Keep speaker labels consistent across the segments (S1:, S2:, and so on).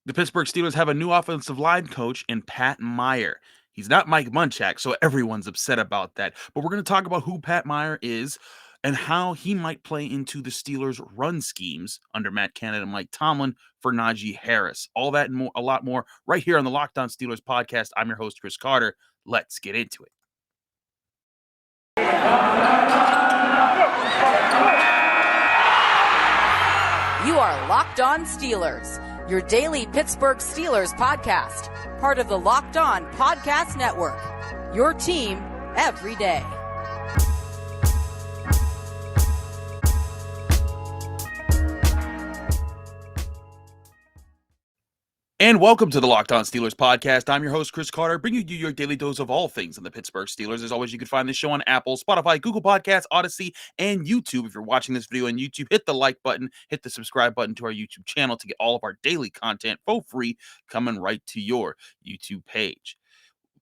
S1: The Pittsburgh Steelers have a new offensive line coach in Pat Meyer. He's not Mike Munchak, so everyone's upset about that. But we're going to talk about who Pat Meyer is and how he might play into the Steelers' run schemes under Matt Canada and Mike Tomlin for Najee Harris. All that and more, a lot more, right here on the Locked On Steelers podcast. I'm your host, Chris Carter. Let's get into it.
S2: You are Locked On Steelers, your daily Pittsburgh Steelers podcast, part of the Locked On Podcast Network, your team every day.
S1: And welcome to the Locked On Steelers podcast. I'm your host, Chris Carter, bringing you your daily dose of all things in the Pittsburgh Steelers. As always, you can find this show on Apple, Spotify, Google Podcasts, Odyssey, and YouTube. If you're watching this video on YouTube, hit the like button, hit the subscribe button to our YouTube channel to get all of our daily content for free coming right to your YouTube page.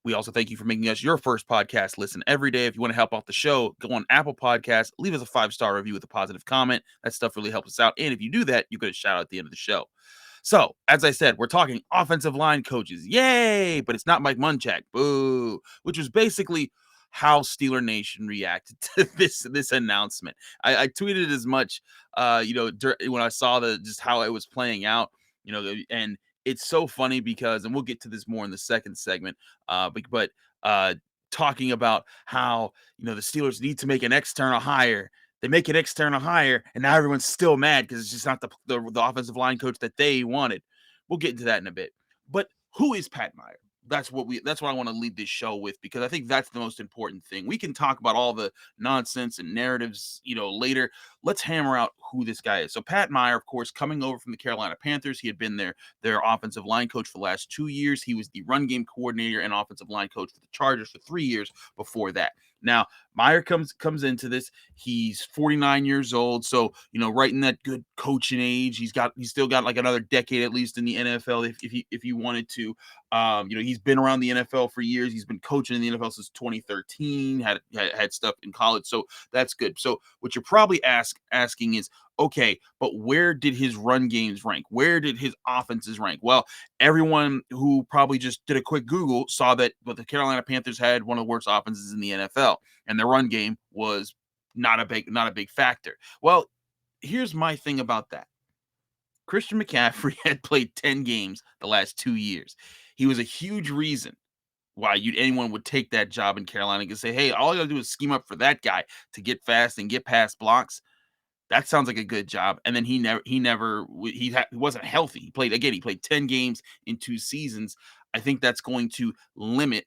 S1: We also thank you for making us your first podcast listen every day. If you want to help out the show, go on Apple Podcasts, leave us a 5-star review with a positive comment. That stuff really helps us out. And if you do that, you get a shout out at the end of the show. So, as I said, we're talking offensive line coaches. Yay! But it's not Mike Munchak. Boo! Which was basically how Steeler Nation reacted to this announcement. I tweeted as much, when I saw just how it was playing out, and it's so funny because, and we'll get to this more in the second segment, but talking about how, the Steelers need to make an external hire. They make an external hire, and now everyone's still mad because it's just not the offensive line coach that they wanted. We'll get into that in a bit. But who is Pat Meyer? That's what I want to lead this show with, because I think that's the most important thing. We can talk about all the nonsense and narratives, later. Let's hammer out who this guy is. So Pat Meyer, of course, coming over from the Carolina Panthers. He had been their offensive line coach for the last 2 years. He was the run game coordinator and offensive line coach for the Chargers for 3 years before that. Now, Meyer comes into this. He's 49 years old, so right in that good coaching age. He's still got like another decade at least in the NFL if he wanted to. He's been around the NFL for years. He's been coaching in the NFL since 2013. Had stuff in college, so that's good. So what you're probably asking is, okay, but where did his run games rank? Where did his offenses rank? Well, everyone who probably just did a quick Google saw that the Carolina Panthers had one of the worst offenses in the NFL, and their run game was not a big factor. Well, here's my thing about that. Christian McCaffrey had played 10 games the last 2 years. He was a huge reason why anyone would take that job in Carolina and say, hey, all I got to do is scheme up for that guy to get fast and get past blocks. That sounds like a good job. And then he wasn't healthy. He played 10 games in 2 seasons. I think that's going to limit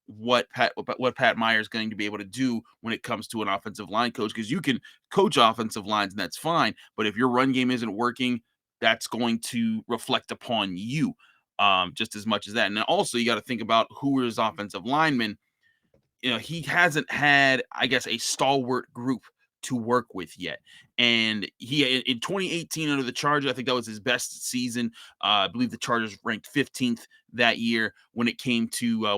S1: what Pat Meyer is going to be able to do when it comes to an offensive line coach, because you can coach offensive lines and that's fine. But if your run game isn't working, that's going to reflect upon you just as much as that. And then also you got to think about who are his offensive linemen. He hasn't had, I guess, a stalwart group to work with yet. And he in 2018 under the Chargers, I think that was his best season. I believe the Chargers ranked 15th that year when it came to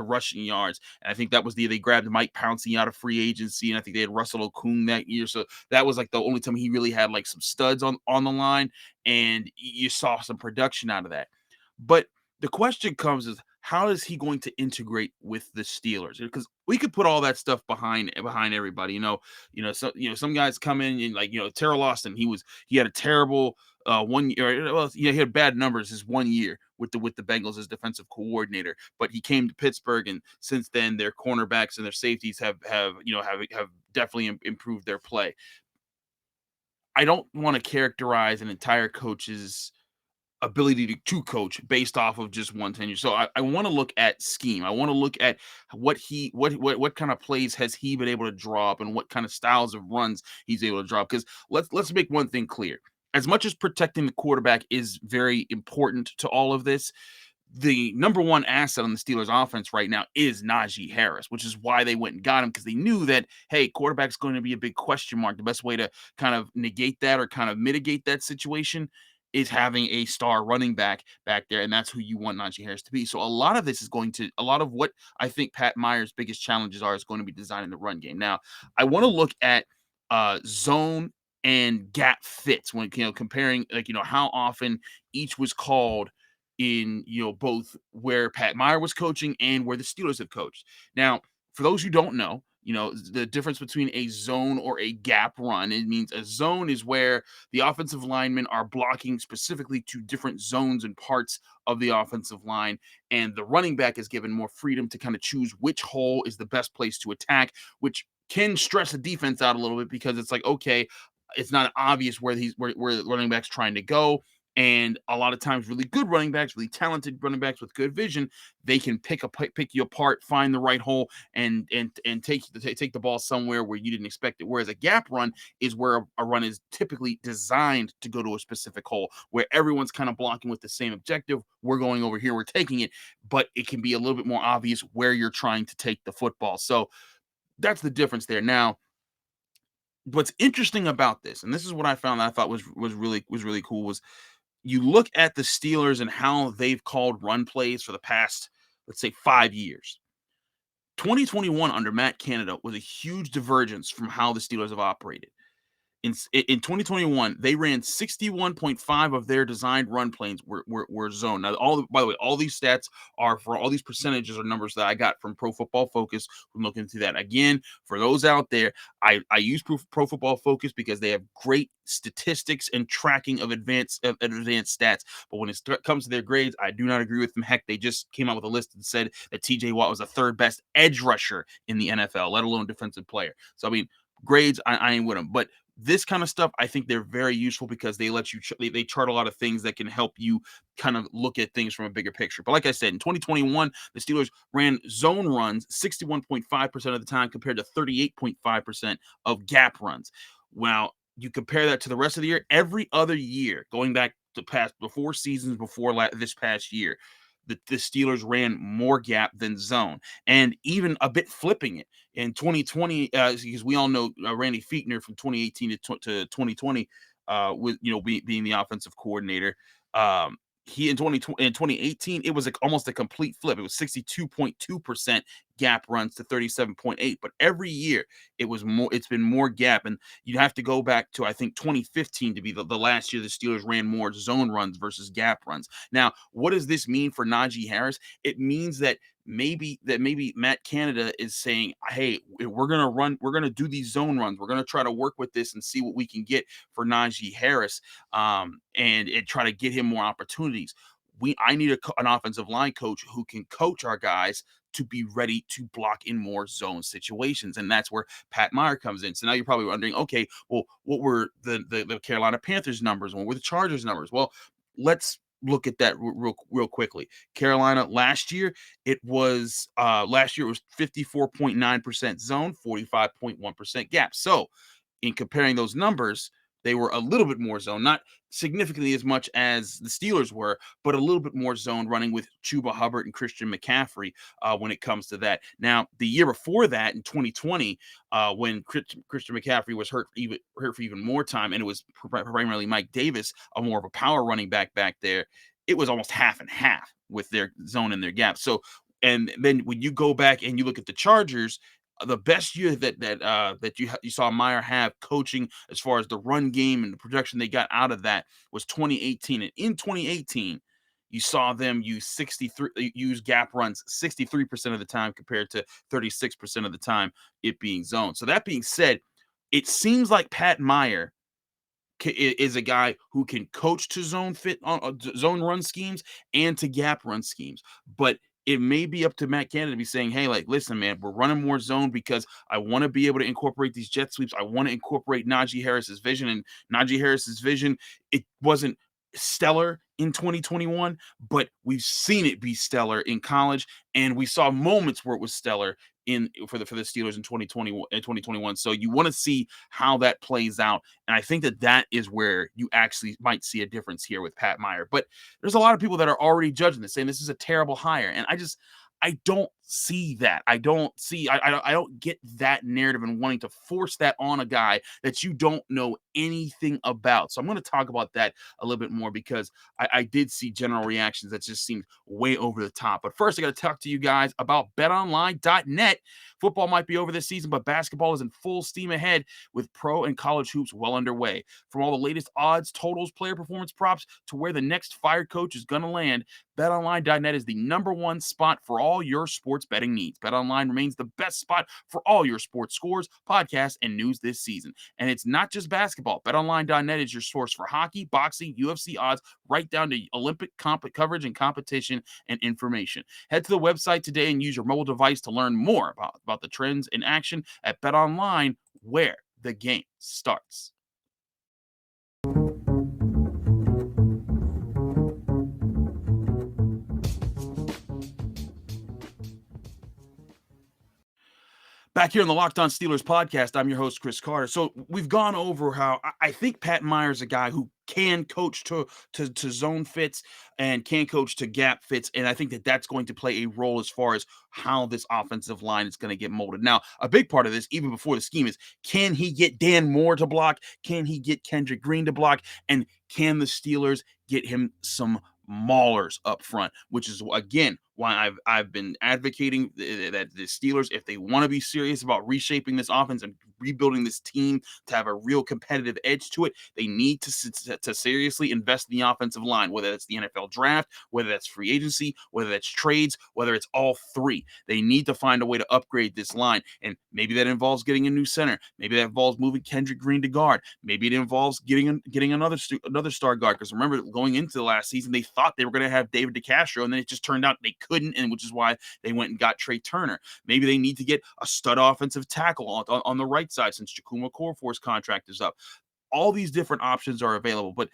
S1: rushing yards. And I think that was they grabbed Mike Pouncey out of free agency, and I think they had Russell Okung that year. So that was like the only time he really had like some studs on the line, and you saw some production out of that. But the question comes is, how is he going to integrate with the Steelers? Because we could put all that stuff behind everybody. Some guys come in and Terrell Austin. He had a terrible 1 year. Well, he had bad numbers his 1 year with the Bengals as defensive coordinator. But he came to Pittsburgh, and since then their cornerbacks and their safeties have definitely improved their play. I don't want to characterize an entire coach's ability to coach based off of just one tenure. So I want to look at scheme. I want to look at what kind of plays has he been able to draw up, and what kind of styles of runs he's able to draw up. Because let's make one thing clear. As much as protecting the quarterback is very important to all of this, the number one asset on the Steelers offense right now is Najee Harris, which is why they went and got him, because they knew that, hey, quarterback's going to be a big question mark. The best way to kind of negate that or kind of mitigate that situation is having a star running back there, and that's who you want Najee Harris to be. So a lot of what I think Pat Meyer's biggest challenges are is going to be designing the run game. Now, I want to look at zone and gap fits when, comparing, like, how often each was called in, both where Pat Meyer was coaching and where the Steelers have coached. Now, for those who don't know, the difference between a zone or a gap run, it means a zone is where the offensive linemen are blocking specifically to different zones and parts of the offensive line, and the running back is given more freedom to kind of choose which hole is the best place to attack, which can stress the defense out a little bit because it's like, okay, it's not obvious where the running back's trying to go. And a lot of times, really good running backs, really talented running backs with good vision, they can pick you apart, find the right hole, and take the ball somewhere where you didn't expect it. Whereas a gap run is where a run is typically designed to go to a specific hole, where everyone's kind of blocking with the same objective. We're going over here, we're taking it, but it can be a little bit more obvious where you're trying to take the football. So that's the difference there. Now, what's interesting about this, and this is what I found that I thought was really cool, was you look at the Steelers and how they've called run plays for the past, let's say, 5 years. 2021 under Matt Canada was a huge divergence from how the Steelers have operated. In 2021, they ran 61.5 of their designed run plays were zone. Now, by the way, all these stats are for all these percentages or numbers that I got from Pro Football Focus from looking through that. Again, for those out there, I use Pro Football Focus because they have great statistics and tracking of advanced stats. But when it comes to their grades, I do not agree with them. Heck, they just came out with a list and said that TJ Watt was the third best edge rusher in the NFL, let alone defensive player. So, I mean, grades, I ain't with them. But this kind of stuff, I think they're very useful because they let you they chart a lot of things that can help you kind of look at things from a bigger picture. But like I said, in 2021, the Steelers ran zone runs 61.5% of the time compared to 38.5% of gap runs. Well, you compare that to the rest of the year, every other year, going back to past before seasons before this past year, the Steelers ran more gap than zone, and even a bit flipping it in 2020, because we all know Randy Fichtner from 2018 to 2020, with being the offensive coordinator. He in 2018, it was almost a complete flip. It was 62.2% gap runs to 37.8. But every year it's been more gap. And you have to go back to, I think, 2015 to be the last year the Steelers ran more zone runs versus gap runs. Now, what does this mean for Najee Harris? It means that maybe Matt Canada is saying, hey, we're gonna do these zone runs. We're gonna try to work with this and see what we can get for Najee Harris, and try to get him more opportunities. I need an offensive line coach who can coach our guys to be ready to block in more zone situations, and that's where Pat Meyer comes in. So now you're probably wondering, okay, well, what were the Carolina Panthers numbers? What were the Chargers numbers? Well, let's look at that real quickly. Carolina last year it was 54.9% zone, 45.1% gap. So in comparing those numbers, they were a little bit more zone, not significantly as much as the Steelers were, but a little bit more zone running with Chuba Hubbard and Christian McCaffrey when it comes to that. Now, the year before that, in 2020, when Christian McCaffrey was hurt for even more time, and it was primarily Mike Davis, more of a power running back there, it was almost half and half with their zone and their gap. So, and then when you go back and you look at the Chargers, the best year that you saw Meyer have coaching as far as the run game and the production they got out of that was 2018. And in 2018, you saw them use gap runs 63% of the time compared to 36% of the time it being zone. So that being said, it seems like Pat Meyer is a guy who can coach to zone zone run schemes and to gap run schemes, but it may be up to Matt Canada to be saying, hey, like, listen, man, we're running more zone because I want to be able to incorporate these jet sweeps. I want to incorporate Najee Harris's vision. And Najee Harris's vision, it wasn't stellar in 2021, but we've seen it be stellar in college. And we saw moments where it was stellar for the Steelers in 2021. So you want to see how that plays out. And I think that is where you actually might see a difference here with Pat Meyer. But there's a lot of people that are already judging this, saying this is a terrible hire. And I don't see that. I don't get that narrative and wanting to force that on a guy that you don't know anything about. So I'm going to talk about that a little bit more because I did see general reactions that just seemed way over the top. But first, I got to talk to you guys about betonline.net. Football might be over this season, but basketball is in full steam ahead with pro and college hoops well underway. From all the latest odds, totals, player performance props to where the next fired coach is going to land, betonline.net is the number one spot for all your sports betting needs. BetOnline remains the best spot for all your sports scores, podcasts, and news this season. And it's not just basketball. BetOnline.net is your source for hockey, boxing, UFC odds, right down to Olympic coverage and competition and information. Head to the website today and use your mobile device to learn more about the trends in action at BetOnline, where the game starts. Back here on the Locked On Steelers podcast, I'm your host, Chris Carter. So we've gone over how I think Pat Meyer is a guy who can coach to zone fits and can coach to gap fits. And I think that that's going to play a role as far as how this offensive line is going to get molded. Now, a big part of this, even before the scheme, is can he get Dan Moore to block? Can he get Kendrick Green to block? And can the Steelers get him some maulers up front, which is, again, why I've been advocating that the Steelers, if they want to be serious about reshaping this offense and rebuilding this team to have a real competitive edge to it, they need to seriously invest in the offensive line, whether it's the NFL draft, whether that's free agency, whether that's trades, whether it's all three. They need to find a way to upgrade this line, and maybe that involves getting a new center. Maybe that involves moving Kendrick Green to guard. Maybe it involves getting another star guard, because remember, going into the last season, they thought they were going to have David DeCastro, and then it just turned out they couldn't, and which is why they went and got Trey Turner. Maybe they need to get a stud offensive tackle on the right side since Jakuma Corfor's contract is up. All these different options are available, but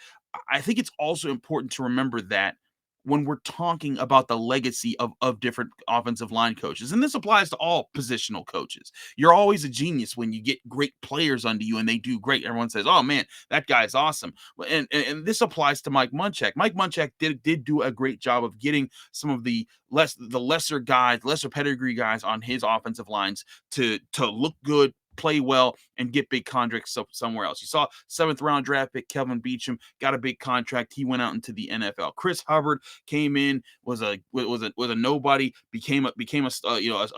S1: I think it's also important to remember that when we're talking about the legacy of different offensive line coaches, and this applies to all positional coaches, you're always a genius when you get great players under you and they do great. Everyone says, oh man, that guy's awesome. And this applies to Mike Munchak. Mike Munchak did do a great job of getting some of the lesser guys, lesser pedigree guys on his offensive lines to look good, play well, and get big contracts somewhere else. You saw 7th round draft pick Kevin Beachum got a big contract. He went out into the NFL. Chris Hubbard came in, was a nobody, became a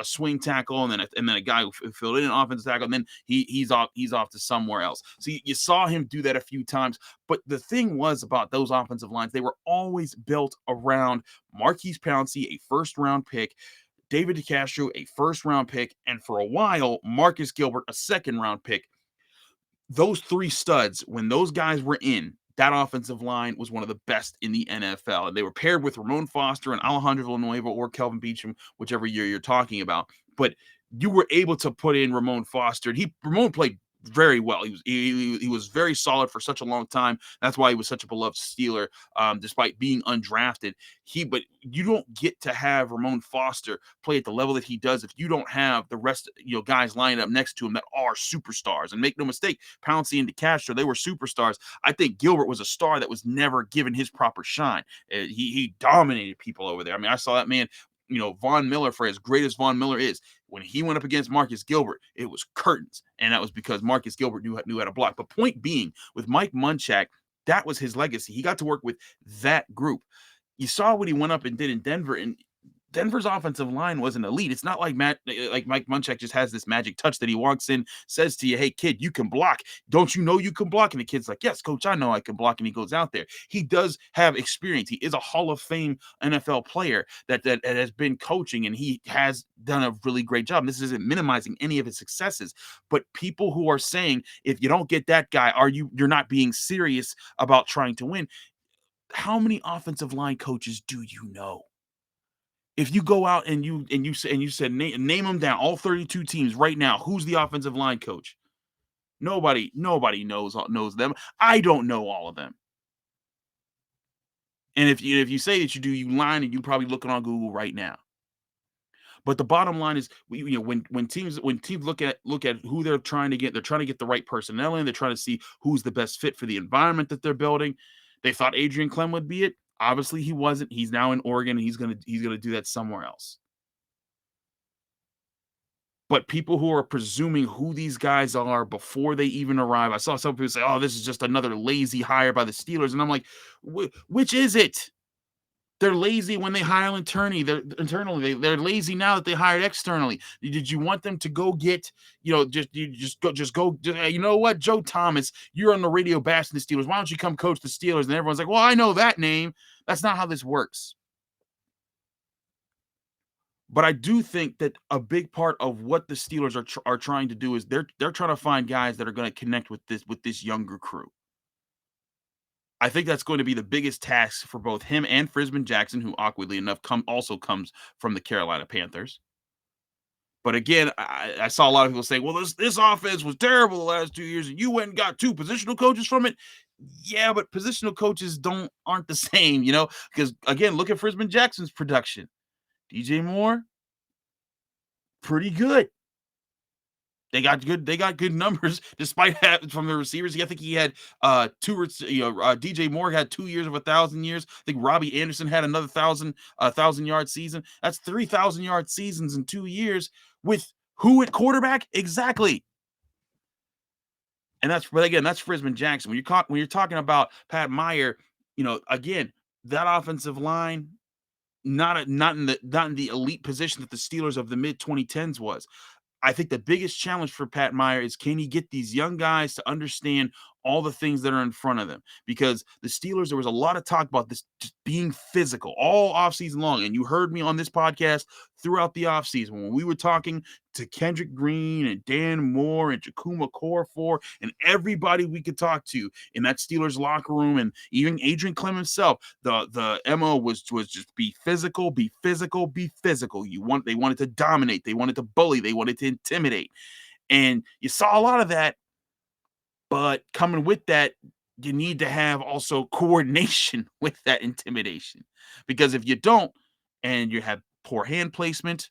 S1: swing tackle, and then a guy who filled in an offensive tackle, and then he's off to somewhere else. So you saw him do that a few times. But the thing was about those offensive lines, they were always built around Marquise Pouncey, a 1st round pick, David DeCastro, a 1st round pick, and for a while, Marcus Gilbert, a 2nd round pick. Those 3 studs, when those guys were in, that offensive line was one of the best in the NFL. And they were paired with Ramon Foster and Alejandro Villanueva or Kelvin Beachum, whichever year you're talking about. But you were able to put in Ramon Foster. Ramon played very well. He was very solid for such a long time. That's why he was such a beloved Steeler, despite being undrafted. But you don't get to have Ramon Foster play at the level that he does if you don't have the rest, guys lining up next to him that are superstars. And make no mistake, Pouncey and DeCastro, they were superstars. I think Gilbert was a star that was never given his proper shine. He dominated people over there. I mean, I saw that man. Von Miller, for as great as Von Miller is, when he went up against Marcus Gilbert, it was curtains. And that was because Marcus Gilbert knew how to block. But point being, with Mike Munchak, that was his legacy. He got to work with that group. You saw what he went up and did in Denver, and Denver's offensive line wasn't elite. It's not like Mike Munchak just has this magic touch that he walks in, says to you, hey, kid, you can block. Don't you know you can block? And the kid's like, yes, coach, I know I can block. And he goes out there. He does have experience. He is a Hall of Fame NFL player that has been coaching, and he has done a really great job. And this isn't minimizing any of his successes, but people who are saying, if you don't get that guy, you're not being serious about trying to win. How many offensive line coaches do you know? If you go out and you said name them down, all 32 teams right now, who's the offensive line coach? Nobody knows them. I don't know all of them. And if you say that you do, you lie, and you're probably looking on Google right now. But the bottom line is, when teams look at who they're trying to get the right personnel in. They're trying to see who's the best fit for the environment that they're building. They thought Adrian Clem would be it. Obviously, he wasn't. He's now in Oregon, and he's gonna do that somewhere else. But people who are presuming who these guys are before they even arrive, I saw some people say, "Oh, this is just another lazy hire by the Steelers," and I'm like, which is it? They're lazy when they hire internally. They're lazy now that they hired externally. Did you want them to go get, you know what, Joe Thomas, you're on the radio bashing the Steelers. Why don't you come coach the Steelers? And everyone's like, well, I know that name. That's not how this works. But I do think that a big part of what the Steelers are trying to do is they're trying to find guys that are going to connect with this younger crew. I think that's going to be the biggest task for both him and Frisman Jackson, who awkwardly enough also comes from the Carolina Panthers. But again, I saw a lot of people say, well, this offense was terrible the last 2 years, and you went and got 2 positional coaches from it. Yeah, but positional coaches aren't the same, because again, look at Frisman Jackson's production. DJ Moore, pretty good. They got good numbers despite that from the receivers. I think he had DJ Moore had 2 years of 1,000 years. I think Robbie Anderson had another 1,000-yard season. That's 3,000-yard seasons in 2 years with who at quarterback? Exactly. And that's Frisman Jackson. When you're talking about Pat Meyer, again, that offensive line, not in the elite position that the Steelers of the mid 2010s was. I think the biggest challenge for Pat Meyer is, can he get these young guys to understand all the things that are in front of them? Because the Steelers, there was a lot of talk about this just being physical all offseason long. And you heard me on this podcast throughout the offseason when we were talking to Kendrick Green and Dan Moore and Jakuma Corfor and everybody we could talk to in that Steelers locker room, and even Adrian Clem himself. The MO was just be physical, be physical, be physical. They wanted to dominate, they wanted to bully, they wanted to intimidate. And you saw a lot of that, but coming with that, you need to have also coordination with that intimidation. Because if you don't, and you have poor hand placement,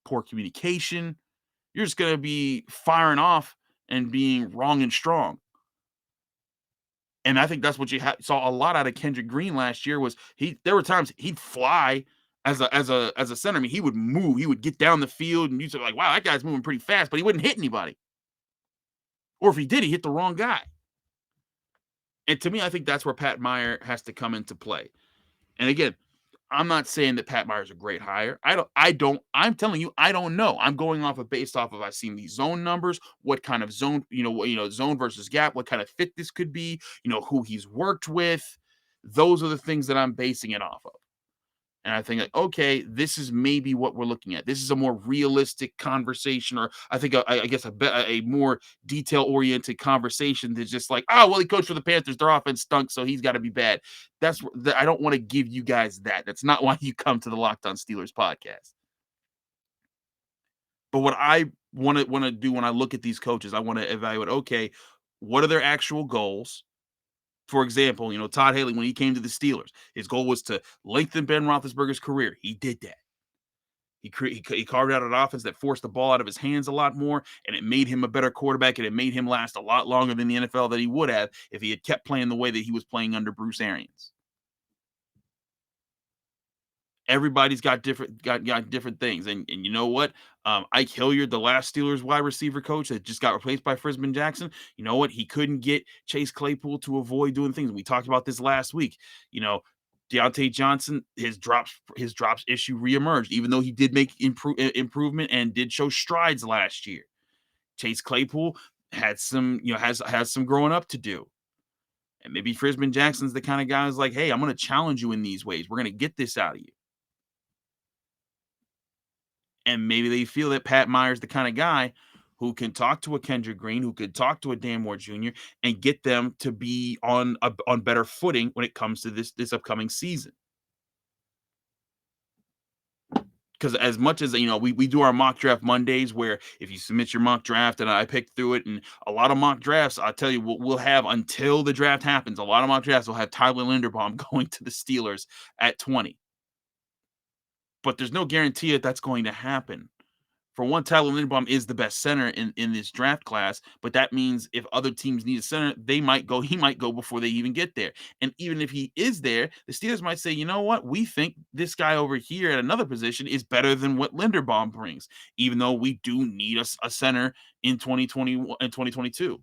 S1: poor communication, you're just going to be firing off and being wrong and strong. And I think that's what you saw a lot out of Kendrick Green last year. There were times he'd fly as a center. I mean, he would move, he would get down the field, and you'd say like, wow, that guy's moving pretty fast, but he wouldn't hit anybody. Or if he did, he hit the wrong guy. And to me, I think that's where Pat Meyer has to come into play. And again, I'm not saying that Pat Meyer's a great hire. I'm telling you, I don't know. I'm going based off of I've seen these zone numbers, what kind of zone, zone versus gap, what kind of fit this could be, who he's worked with. Those are the things that I'm basing it off of. And I think, okay, this is maybe what we're looking at. This is a more realistic conversation, or I think, I guess, a more detail-oriented conversation than just like, oh, well, he coached for the Panthers. Their offense stunk, so he's got to be bad. I don't want to give you guys that. That's not why you come to the Locked On Steelers podcast. But what I want to do when I look at these coaches, I want to evaluate, okay, what are their actual goals? For example, Todd Haley, when he came to the Steelers, his goal was to lengthen Ben Roethlisberger's career. He did that. He carved out an offense that forced the ball out of his hands a lot more, and it made him a better quarterback, and it made him last a lot longer than the NFL that he would have if he had kept playing the way that he was playing under Bruce Arians. Everybody's got different things, and you know what? Ike Hilliard, the last Steelers wide receiver coach that just got replaced by Frisman Jackson, you know what? He couldn't get Chase Claypool to avoid doing things. We talked about this last week. Deontay Johnson, his drops issue reemerged, even though he did make improvement and did show strides last year. Chase Claypool had some, has some growing up to do. And maybe Frisman Jackson's the kind of guy who's like, hey, I'm going to challenge you in these ways. We're going to get this out of you. And maybe they feel that Pat Meyer's the kind of guy who can talk to a Kendrick Green, who could talk to a Dan Moore Jr. and get them to be on better footing when it comes to this upcoming season. Because as much as, we do our mock draft Mondays, where if you submit your mock draft and I pick through it, and a lot of mock drafts, I'll tell you, we'll have until the draft happens. A lot of mock drafts will have Tyler Linderbaum going to the Steelers at 20. But there's no guarantee that that's going to happen For one, Tyler Linderbaum is the best center in this draft class, but that means if other teams need a center, he might go before they even get there. And even if he is there, the Steelers might say, you know what, we think this guy over here at another position is better than what Linderbaum brings, even though we do need a center in 2021 and 2022.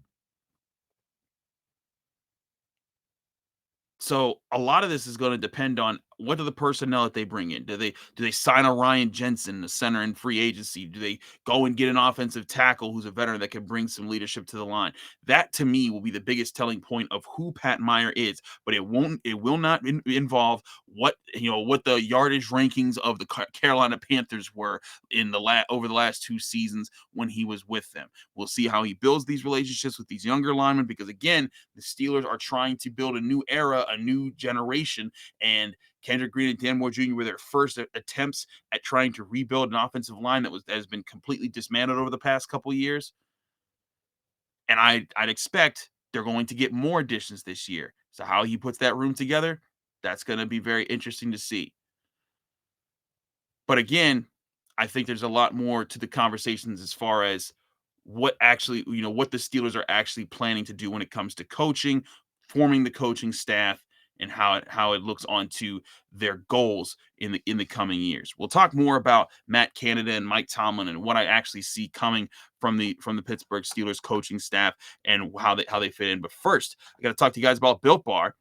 S1: So a lot of this is going to depend on what are the personnel that they bring in. Do they sign a Ryan Jensen, a center in free agency? Do they go and get an offensive tackle who's a veteran that can bring some leadership to the line? That to me will be the biggest telling point of who Pat Meyer is. But it will not involve what the yardage rankings of the Carolina Panthers were over the last 2 seasons when he was with them. We'll see how he builds these relationships with these younger linemen, because again, the Steelers are trying to build a new era, a new generation, and Kendrick Green and Dan Moore Jr. were their first attempts at trying to rebuild an offensive line that has been completely dismantled over the past couple of years. And I'd expect they're going to get more additions this year. So how he puts that room together, that's going to be very interesting to see. But again, I think there's a lot more to the conversations as far as what the Steelers are actually planning to do when it comes to coaching, forming the coaching staff, and how it looks onto their goals in the coming years. We'll talk more about Matt Canada and Mike Tomlin and what I actually see coming from the Pittsburgh Steelers coaching staff and how they fit in. But first, I got to talk to you guys about Built Bar.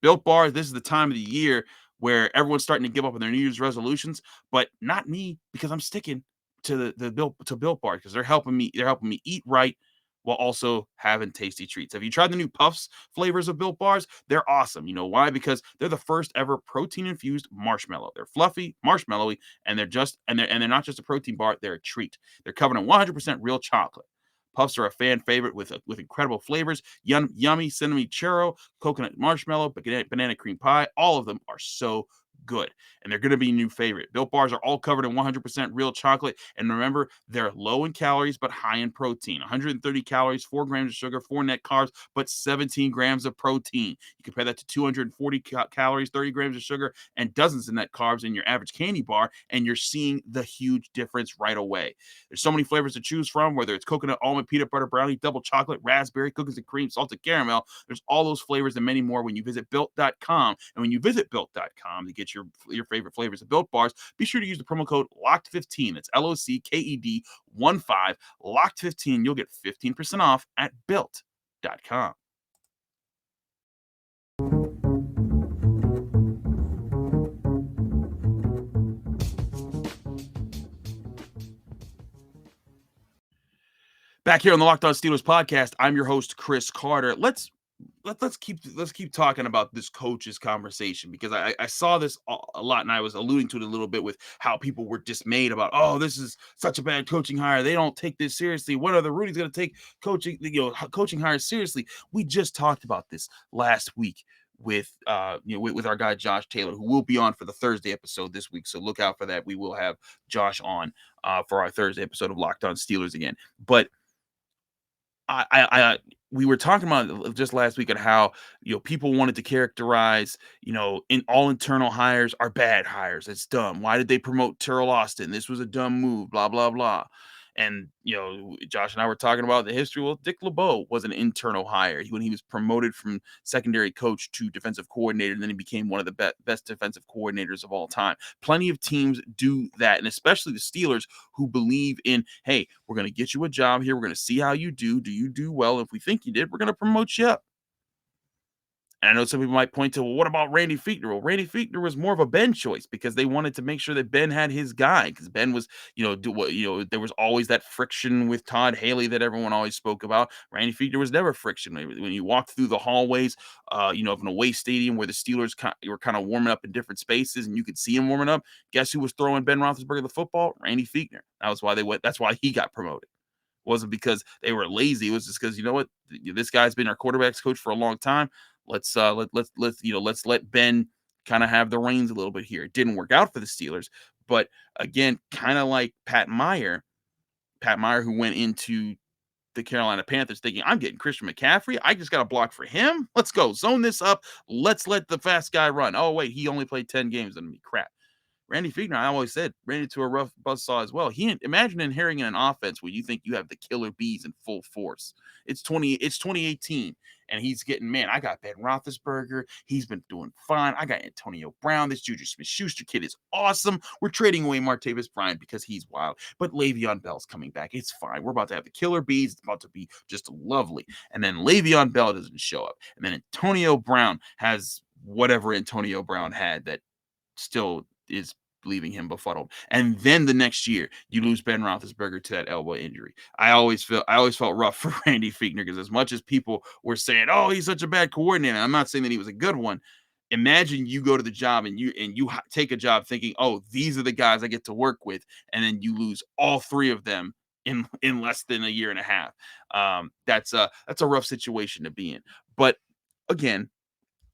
S1: Built Bar, this is the time of the year where everyone's starting to give up on their New Year's resolutions, but not me, because I'm sticking to the Built Bar, because they're helping me eat right while also having tasty treats. Have you tried the new Puffs flavors of Built Bars? They're awesome. You know why? Because they're the first ever protein infused marshmallow. They're fluffy, marshmallowy, and they're not just a protein bar, they're a treat. They're covered in 100% real chocolate. Puffs are a fan favorite with incredible flavors. Yummy cinnamon churro, coconut marshmallow, banana cream pie. All of them are so good, and they're going to be a new favorite. Built Bars are all covered in 100% real chocolate, and remember, they're low in calories but high in protein. 130 calories, 4 grams of sugar, 4 net carbs, but 17 grams of protein. You compare that to 240 calories, 30 grams of sugar, and dozens of net carbs in your average candy bar, and you're seeing the huge difference right away. There's so many flavors to choose from, whether it's coconut, almond, peanut butter, brownie, double chocolate, raspberry, cookies and cream, salted caramel. There's all those flavors and many more when you visit Built.com. And when you visit Built.com to get your favorite flavors of Built Bars, be sure to use the promo code LOCKED15. That's LOCKED15, LOCKED15. You'll get 15% off at Built.com. Back here on the Locked On Steelers podcast, I'm your host, Chris Carter. Let's keep talking about this coaches conversation, because I saw this a lot, and I was alluding to it a little bit with how people were dismayed about, oh, this is such a bad coaching hire. They don't take this seriously. When are the Rudy's going to take coaching hires seriously? We just talked about this last week with our guy Josh Taylor, who will be on for the Thursday episode this week. So look out for that. We will have Josh on for our Thursday episode of Locked On Steelers again. But we were talking about just last week on how people wanted to characterize in all internal hires are bad hires. It's dumb. Why did they promote Terrell Austin? This was a dumb move. Blah blah blah. And Josh and I were talking about the history. Well, Dick LeBeau was an internal hire when he was promoted from secondary coach to defensive coordinator, and then he became one of the best defensive coordinators of all time. Plenty of teams do that, and especially the Steelers, who believe in, hey, we're going to get you a job here. We're going to see how you do. Do you do well? If we think you did, we're going to promote you up. And I know some people might point to, well, what about Randy Fichtner? Well, Randy Fichtner was more of a Ben choice, because they wanted to make sure that Ben had his guy, because Ben was, there was always that friction with Todd Haley that everyone always spoke about. Randy Fichtner was never friction. When you walked through the hallways, of an away stadium where the Steelers were kind of warming up in different spaces, and you could see him warming up. Guess who was throwing Ben Roethlisberger the football? Randy Fichtner. That's why he got promoted. It wasn't because they were lazy. It was just because, this guy's been our quarterback's coach for a long time. Let's let Ben kind of have the reins a little bit here. It didn't work out for the Steelers, but again, kind of like Pat Meyer, who went into the Carolina Panthers thinking, I'm getting Christian McCaffrey. I just got a block for him. Let's go zone this up. Let's let the fast guy run. Oh wait, he only played 10 games. That'd be crap. Randy Fichtner, I always said, ran into a rough buzzsaw as well. Imagine inheriting an offense where you think you have the killer bees in full force. It's 2018, and he's getting, man, I got Ben Roethlisberger. He's been doing fine. I got Antonio Brown. This Juju Smith-Schuster kid is awesome. We're trading away Martavis Bryant because he's wild, but Le'Veon Bell's coming back. It's fine. We're about to have the killer bees. It's about to be just lovely. And then Le'Veon Bell doesn't show up. And then Antonio Brown has whatever Antonio Brown had that still is leaving him befuddled. And then the next year, you lose Ben Roethlisberger to that elbow injury. I always felt rough for Randy Fichtner, because as much as people were saying, "Oh, he's such a bad coordinator," I'm not saying that he was a good one. Imagine you go to the job and you take a job thinking, "Oh, these are the guys I get to work with," and then you lose all three of them in less than a year and a half. That's a rough situation to be in. But again,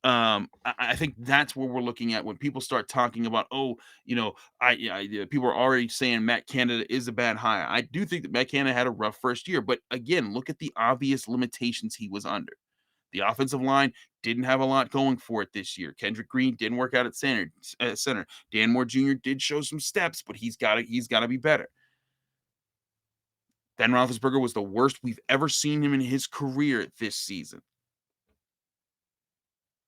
S1: I think that's where we're looking at when people start talking about, oh, people are already saying Matt Canada is a bad hire. I do think that Matt Canada had a rough first year, but again, look at the obvious limitations he was under. The offensive line didn't have a lot going for it this year. Kendrick Green didn't work out at center. Dan Moore Jr. did show some steps, but he's got to be better. Ben Roethlisberger was the worst we've ever seen him in his career this season.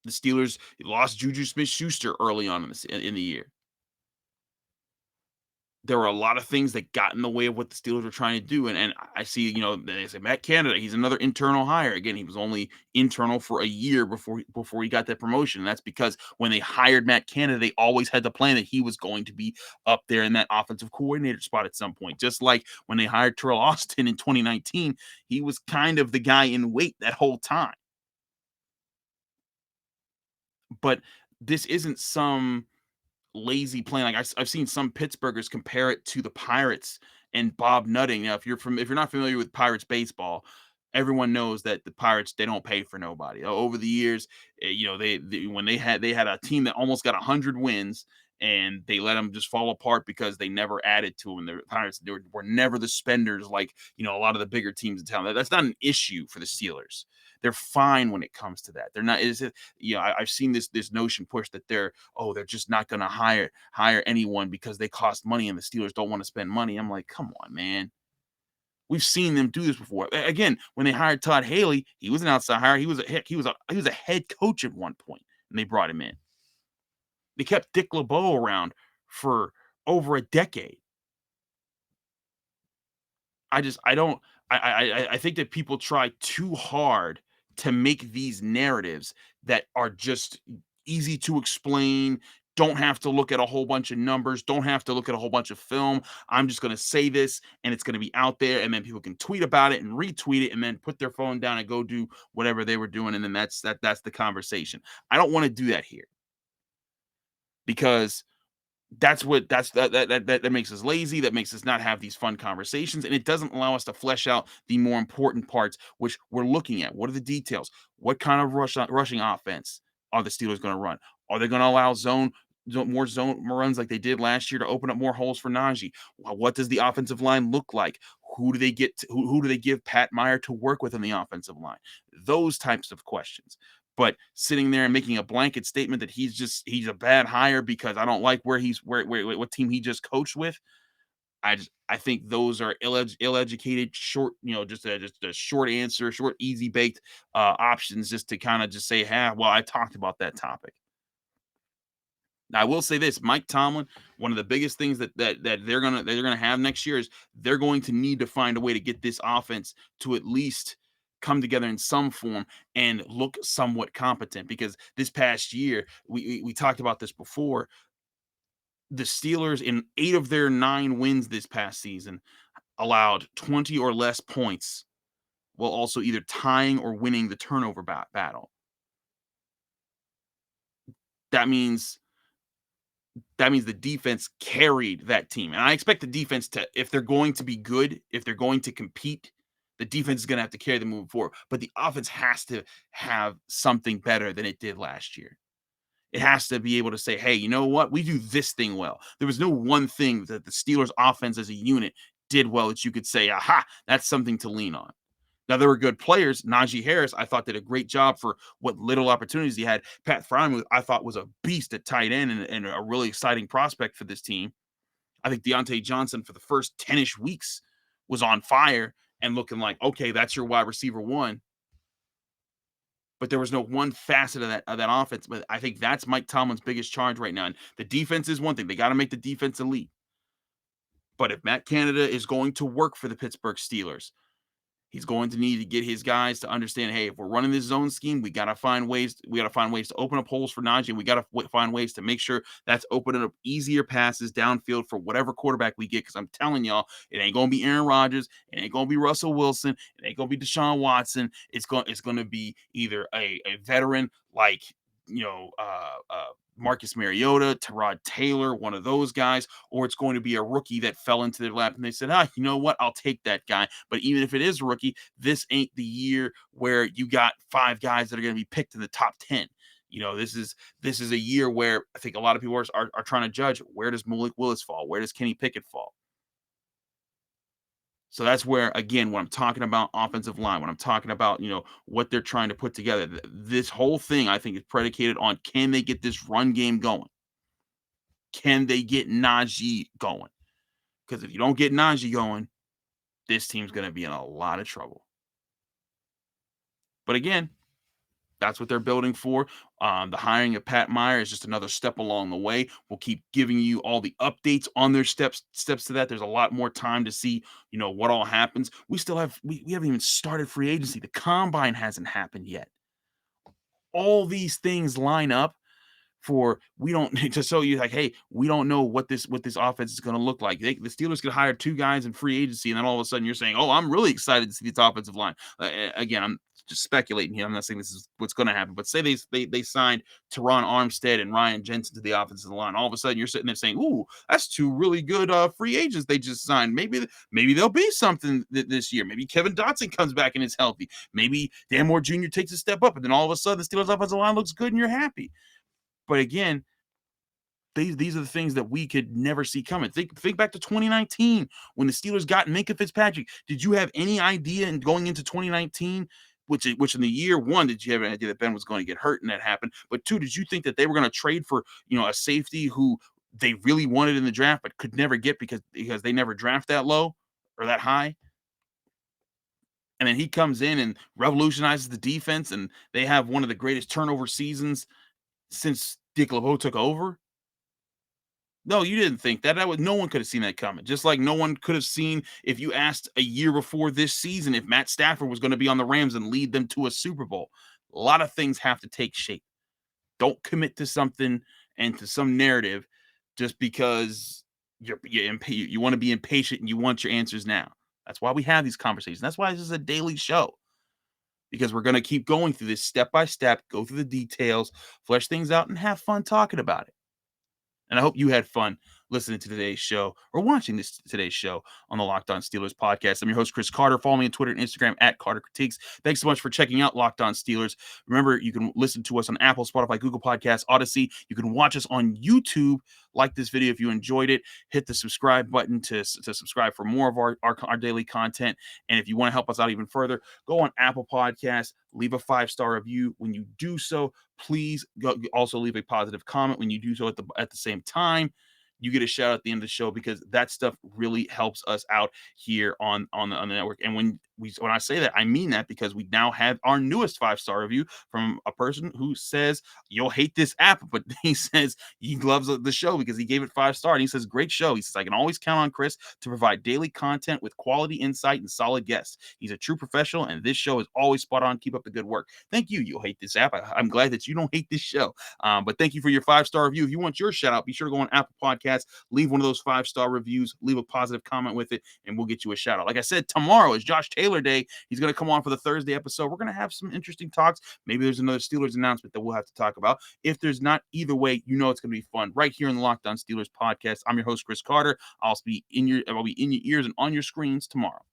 S1: The Steelers lost Juju Smith-Schuster early on in the year. There were a lot of things that got in the way of what the Steelers were trying to do. And I see, they say Matt Canada, he's another internal hire. Again, he was only internal for a year before he got that promotion. And that's because when they hired Matt Canada, they always had the plan that he was going to be up there in that offensive coordinator spot at some point. Just like when they hired Terrell Austin in 2019, he was kind of the guy in wait that whole time. But this isn't some lazy plan. Like I've seen some Pittsburghers compare it to the Pirates and Bob Nutting. Now, if you're not familiar with Pirates baseball, everyone knows that the Pirates, they don't pay for nobody. Over the years, when they had a team that almost got 100 wins, and they let them just fall apart because they never added to them. The Pirates were never the spenders like a lot of the bigger teams in town. That's not an issue for the Steelers. They're fine when it comes to that. They're not. I've seen this notion pushed that they're just not going to hire anyone because they cost money and the Steelers don't want to spend money. I'm like, come on, man. We've seen them do this before. Again, when they hired Todd Haley, he was an outside hire. He was a head coach at one point, and they brought him in. They kept Dick LeBeau around for over a decade. I think that people try too hard to make these narratives that are just easy to explain, don't have to look at a whole bunch of numbers, don't have to look at a whole bunch of film. I'm just going to say this and it's going to be out there, and then people can tweet about it and retweet it and then put their phone down and go do whatever they were doing, and then that's the conversation. I don't want to do that here, because that makes us lazy. That makes us not have these fun conversations, and it doesn't allow us to flesh out the more important parts, which we're looking at. What are the details? What kind of rushing offense are the Steelers going to run? Are they going to allow more zone runs like they did last year to open up more holes for Najee? What does the offensive line look like? Who do they who do they give Pat Meyer to work with in the offensive line? Those types of questions. But sitting there and making a blanket statement that he's a bad hire because I don't like what team he just coached with, I think those are ill-educated, short, just a short answer, short, easy baked options, just to kind of just say, well, I talked about that topic. Now, I will say this: Mike Tomlin, one of the biggest things that they're gonna have next year is they're going to need to find a way to get this offense to at least come together in some form and look somewhat competent. Because this past year, we talked about this before, the Steelers, in 8 of their 9 wins this past season, allowed 20 or less points, while also either tying or winning the turnover battle. That means the defense carried that team. And I expect the defense to, if they're going to be good, if they're going to compete, the defense is going to have to carry them moving forward. But the offense has to have something better than it did last year. It has to be able to say, hey, you know what? We do this thing well. There was no one thing that the Steelers offense as a unit did well that you could say, aha, that's something to lean on. Now, there were good players. Najee Harris, I thought, did a great job for what little opportunities he had. Pat Meyer, I thought, was a beast at tight end and a really exciting prospect for this team. I think Deontay Johnson for the first 10-ish weeks was on fire and looking like, okay, that's your wide receiver one. But there was no one facet of that offense. But I think that's Mike Tomlin's biggest charge right now. And the defense is one thing. They got to make the defense elite. But if Matt Canada is going to work for the Pittsburgh Steelers, he's going to need to get his guys to understand, hey, if we're running this zone scheme, we got to find ways. We got to find ways to open up holes for Najee. We got to find ways to make sure that's opening up easier passes downfield for whatever quarterback we get. Because I'm telling y'all, it ain't going to be Aaron Rodgers. It ain't going to be Russell Wilson. It ain't going to be Deshaun Watson. It's going to be either a veteran like, Marcus Mariota, Tyrod Taylor, one of those guys, or it's going to be a rookie that fell into their lap and they said, you know what? I'll take that guy. But even if it is a rookie, this ain't the year where you got 5 guys that are going to be picked in the top 10. This is a year where I think a lot of people are trying to judge, where does Malik Willis fall? Where does Kenny Pickett fall? So that's where, again, when I'm talking about offensive line, when I'm talking about, what they're trying to put together, this whole thing, I think, is predicated on, can they get this run game going? Can they get Najee going? Because if you don't get Najee going, this team's going to be in a lot of trouble. But again, that's what they're building for. The hiring of Pat Meyer is just another step along the way. We'll keep giving you all the updates on their steps to that. There's a lot more time to see, what all happens. We haven't even started free agency. The combine hasn't happened yet. All these things line up for, we don't to show you, like, hey, we don't know what this offense is going to look like. The Steelers could hire 2 guys in free agency, and then all of a sudden you're saying, oh, I'm really excited to see this offensive line. Again, I'm just speculating here. I'm not saying this is what's going to happen, but say they signed Teron Armstead and Ryan Jensen to the offensive line. All of a sudden you're sitting there saying, ooh, that's 2 really good free agents they just signed. Maybe there'll be something this year. Maybe Kevin Dotson comes back and is healthy. Maybe Dan Moore Jr. takes a step up, and then all of a sudden the Steelers offensive line looks good and you're happy. But again, these are the things that we could never see coming. Think back to 2019 when the Steelers got Minkah Fitzpatrick. Did you have any idea in going into 2019, which in the year one, did you have an idea that Ben was going to get hurt and that happened? But 2, did you think that they were going to trade for, a safety who they really wanted in the draft but could never get because they never draft that low or that high? And then he comes in and revolutionizes the defense, and they have one of the greatest turnover seasons since Dick LeBeau took over. No, you didn't think that. No one could have seen that coming. Just like no one could have seen, if you asked a year before this season, if Matt Stafford was going to be on the Rams and lead them to a Super Bowl. A lot of things have to take shape. Don't commit to something and to some narrative just because you want to be impatient and you want your answers now. That's why we have these conversations. That's why this is a daily show. Because we're going to keep going through this step by step, go through the details, flesh things out, and have fun talking about it. And I hope you had fun listening to today's show or watching today's show on the Locked On Steelers podcast. I'm your host, Chris Carter. Follow me on Twitter and Instagram at Carter Critiques. Thanks so much for checking out Locked On Steelers. Remember, you can listen to us on Apple, Spotify, Google Podcasts, Odyssey. You can watch us on YouTube. Like this video if you enjoyed it. Hit the subscribe button to subscribe for more of our daily content. And if you want to help us out even further, go on Apple Podcasts, leave a 5-star review. When you do so, please also leave a positive comment. When you do so at the same time, you get a shout out at the end of the show, because that stuff really helps us out here on the network. And when I say that, I mean that, because we now have our newest 5-star review from a person who says, you'll hate this app, but he says he loves the show because he gave it 5-star. And he says, great show. He says, I can always count on Chris to provide daily content with quality insight and solid guests. He's a true professional, and this show is always spot on. Keep up the good work. Thank you. You'll hate this app. I'm glad that you don't hate this show. But thank you for your 5-star review. If you want your shout out, be sure to go on Apple Podcasts, leave one of those 5-star reviews, leave a positive comment with it, and we'll get you a shout out. Like I said, tomorrow is Josh Taylor Day. He's going to come on for the Thursday episode. We're going to have some interesting talks. Maybe there's another Steelers announcement that we'll have to talk about. If there's not, either way, it's going to be fun right here in the Locked On Steelers podcast. I'm your host, Chris Carter. I'll be in your ears and on your screens tomorrow.